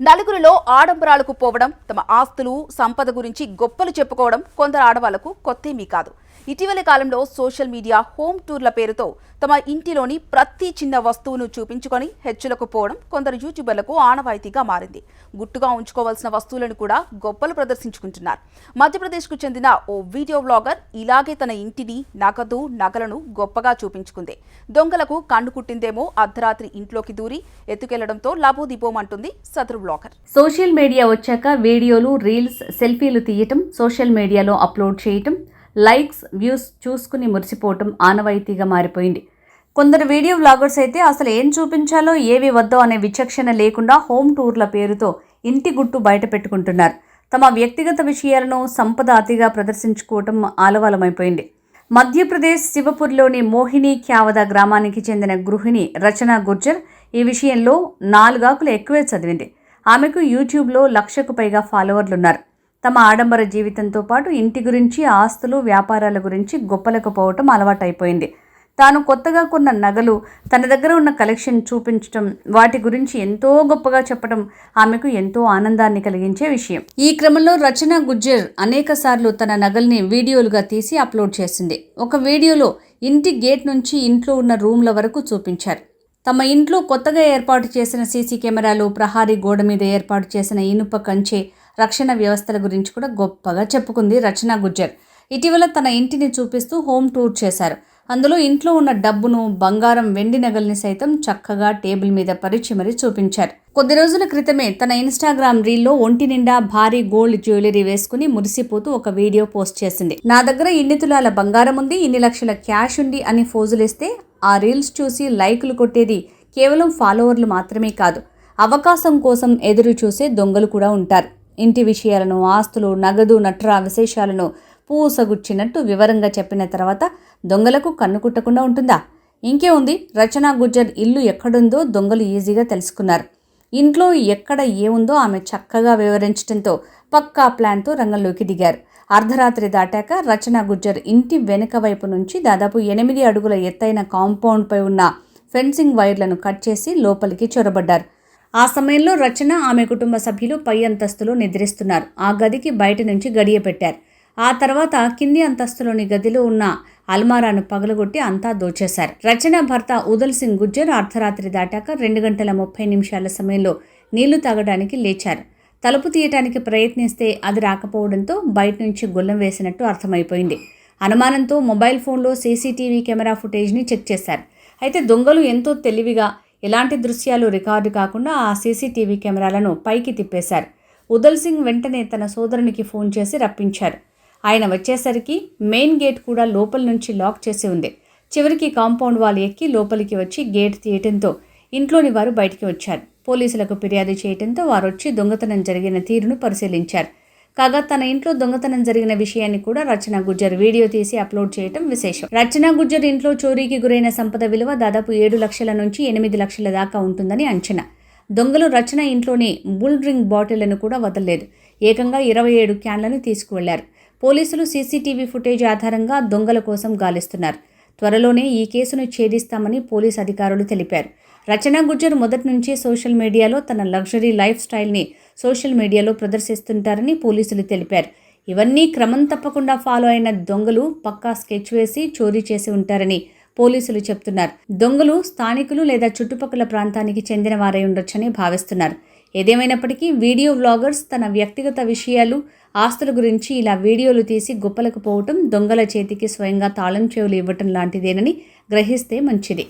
నలుగురిలో ఆడంబరాలకు పోవడం, తమ ఆస్తులు సంపద గురించి గొప్పలు చెప్పుకోవడం కొందరు ఆడవాళ్లకు కొత్తేమీ కాదు. ఇటీవలి కాలంలో సోషల్ మీడియా హోమ్ టూర్ల పేరుతో తమ ఇంటిలోని ప్రతి చిన్న వస్తువును చూపించుకొని హెచ్చులకు పోవడం కొందరు యూట్యూబర్లకు ఆనవాయితీగా మారింది. గుట్టుగా ఉంచుకోవాల్సిన వస్తువులను కూడా గొప్పలు ప్రదర్శించుకుంటున్నారు. మధ్యప్రదేశ్కు చెందిన ఓ వీడియో వ్లాగర్ ఇలాగే తన ఇంటిని, నగదు, నగలను గొప్పగా చూపించుకుంది. దొంగలకు కన్ను కుట్టిందేమో అర్ధరాత్రి ఇంట్లోకి దూరి ఎత్తుకెళ్లడంతో లబోదిబోమంటుంది సదరు వ్లాగర్. సోషల్ మీడియా వచ్చాక వీడియోలు, రీల్స్, సెల్ఫీలు తీయటం, సోషల్ మీడియాలో అప్లోడ్ చేయటం, లైక్స్, వ్యూస్ చూసుకుని మురిసిపోవటం ఆనవాయితీగా మారిపోయింది. కొందరు వీడియో వ్లాగర్స్ అయితే అసలు ఏం చూపించాలో ఏవి వద్దో అనే విచక్షణ లేకుండా హోమ్ టూర్ల పేరుతో ఇంటి గుట్టు బయట పెట్టుకుంటున్నారు. తమ వ్యక్తిగత విషయాలను సంపద అతిగా ప్రదర్శించుకోవటం ఆలవాలమైపోయింది. మధ్యప్రదేశ్ శివపూర్లోని మోహిని క్యావద గ్రామానికి చెందిన గృహిణి రచన గుర్జర్ ఈ విషయంలో 4 ఆకులు ఎక్కువే చదివింది. ఆమెకు యూట్యూబ్లో 1,00,000కు పైగా ఫాలోవర్లున్నారు. తమ ఆడంబర జీవితంతో పాటు ఇంటి గురించి, ఆస్తులు, వ్యాపారాల గురించి గొప్పలకు పోవటం అలవాటైపోయింది. తాను కొత్తగా కొన్న నగలు, తన దగ్గర ఉన్న కలెక్షన్ చూపించటం, వాటి గురించి ఎంతో గొప్పగా చెప్పడం ఆమెకు ఎంతో ఆనందాన్ని కలిగించే విషయం. ఈ క్రమంలో రచన గుర్జర్ అనేక సార్లు తన నగల్ని వీడియోలుగా తీసి అప్లోడ్ చేసింది. ఒక వీడియోలో ఇంటి గేట్ నుంచి ఇంట్లో ఉన్న రూమ్ల వరకు చూపించారు. తమ ఇంట్లో కొత్తగా ఏర్పాటు చేసిన సీసీ కెమెరాలు, ప్రహారీ గోడ మీద ఏర్పాటు చేసిన ఇనుప కంచె, రక్షణ వ్యవస్థల గురించి కూడా గొప్పగా చెప్పుకుంది రచన గుర్జర్. ఇటీవల తన ఇంటిని చూపిస్తూ హోమ్ టూర్ చేశారు. అందులో ఇంట్లో ఉన్న డబ్బును, బంగారం, వెండి నగల్ని సైతం చక్కగా టేబుల్ మీద పరిచి మరీ చూపించారు. కొద్ది రోజుల క్రితమే తన ఇన్స్టాగ్రామ్ రీల్లో ఒంటి నిండా భారీ గోల్డ్ జ్యువెలరీ వేసుకుని మురిసిపోతూ ఒక వీడియో పోస్ట్ చేసింది. నా దగ్గర ఇన్ని తులాల బంగారం ఉంది, ఇన్ని లక్షల క్యాష్ ఉంది అని ఫోజులిస్తే ఆ రీల్స్ చూసి లైకులు కొట్టేది కేవలం ఫాలోవర్లు మాత్రమే కాదు, అవకాశం కోసం ఎదురు చూసే దొంగలు కూడా ఉంటారు. ఇంటి విషయాలను, ఆస్తులు, నగదు, నట్రా విశేషాలను పూసగుచ్చినట్టు వివరంగా చెప్పిన తర్వాత దొంగలకు కన్ను కుట్టకుండా ఉంటుందా? ఇంకే ఉంది, రచన గుర్జర్ ఇల్లు ఎక్కడుందో దొంగలు ఈజీగా తెలుసుకున్నారు. ఇంట్లో ఎక్కడ ఏముందో ఆమె చక్కగా వివరించడంతో పక్కా ప్లాన్తో రంగంలోకి దిగారు. అర్ధరాత్రి దాటాక రచన గుర్జర్ ఇంటి వెనుక వైపు నుంచి దాదాపు 8 అడుగుల ఎత్తైన కాంపౌండ్పై ఉన్న ఫెన్సింగ్ వైర్లను కట్ చేసి లోపలికి చొరబడ్డారు. ఆ సమయంలో రచన, ఆమె కుటుంబ సభ్యులు పై అంతస్తులో నిద్రిస్తున్నారు. ఆ గదికి బయట నుంచి గడియ పెట్టారు. ఆ తర్వాత కింది అంతస్తులోని గదిలో ఉన్న అల్మారాను పగలగొట్టి అంతా దోచేశారు. రచన భర్త ఉదల్ సింగ్ గుర్జర్ అర్ధరాత్రి దాటాక 2 గంటల 30 నిమిషాల సమయంలో నీళ్లు తాగడానికి లేచారు. తలుపు తీయటానికి ప్రయత్నిస్తే అది రాకపోవడంతో బయట నుంచి గొల్లం వేసినట్టు అర్థమైపోయింది. అనుమానంతో మొబైల్ ఫోన్లో సీసీటీవీ కెమెరా ఫుటేజ్ని చెక్ చేశారు. అయితే దొంగలు ఎంతో తెలివిగా ఎలాంటి దృశ్యాలు రికార్డు కాకుండా ఆ సీసీటీవీ కెమెరాలను పైకి తిప్పేశారు. ఉదల్ సింగ్ వెంటనే తన సోదరునికి ఫోన్ చేసి రప్పించారు. ఆయన వచ్చేసరికి మెయిన్ గేట్ కూడా లోపల నుంచి లాక్ చేసి ఉంది. చివరికి కాంపౌండ్ వాల్ ఎక్కి లోపలికి వచ్చి గేట్ తీయటంతో ఇంట్లోని వారు బయటికి వచ్చారు. పోలీసులకు ఫిర్యాదు చేయడంతో వారు వచ్చి దొంగతనం జరిగిన తీరును పరిశీలించారు. కాగా తన ఇంట్లో దొంగతనం జరిగిన విషయాన్ని కూడా రచన గుర్జర్ వీడియో తీసి అప్లోడ్ చేయడం విశేషం. రచన గుర్జర్ ఇంట్లో చోరీకి గురైన సంపద విలువ దాదాపు 7 లక్షల నుంచి 8 లక్షల దాకా ఉంటుందని అంచనా. దొంగలు రచన ఇంట్లోని బుల్ డ్రింక్ బాటిళ్లను కూడా వదలలేదు. ఏకంగా 27 క్యాన్లను తీసుకువెళ్లారు. పోలీసులు సీసీటీవీ ఫుటేజ్ ఆధారంగా దొంగల కోసం గాలిస్తున్నారు. త్వరలోనే ఈ కేసును ఛేదిస్తామని పోలీసు అధికారులు తెలిపారు. రచన గుర్జర్ మొదటి నుంచి సోషల్ మీడియాలో తన లగ్జరీ లైఫ్ స్టైల్ని సోషల్ మీడియాలో ప్రదర్శిస్తుంటారని పోలీసులు తెలిపారు. ఇవన్నీ క్రమం తప్పకుండా ఫాలో అయిన దొంగలు పక్కా స్కెచ్ వేసి చోరీ చేసి ఉంటారని పోలీసులు చెప్తున్నారు. దొంగలు స్థానికులు లేదా చుట్టుపక్కల ప్రాంతానికి చెందిన వారై ఉండొచ్చని భావిస్తున్నారు. ఏదేమైనప్పటికీ వీడియో వ్లాగర్స్ తన వ్యక్తిగత విషయాలు, ఆస్తుల గురించి ఇలా వీడియోలు తీసి గొప్పలకు పోవటం దొంగల చేతికి స్వయంగా తాళం చెవులు ఇవ్వటం లాంటిదేనని గ్రహిస్తే మంచిది.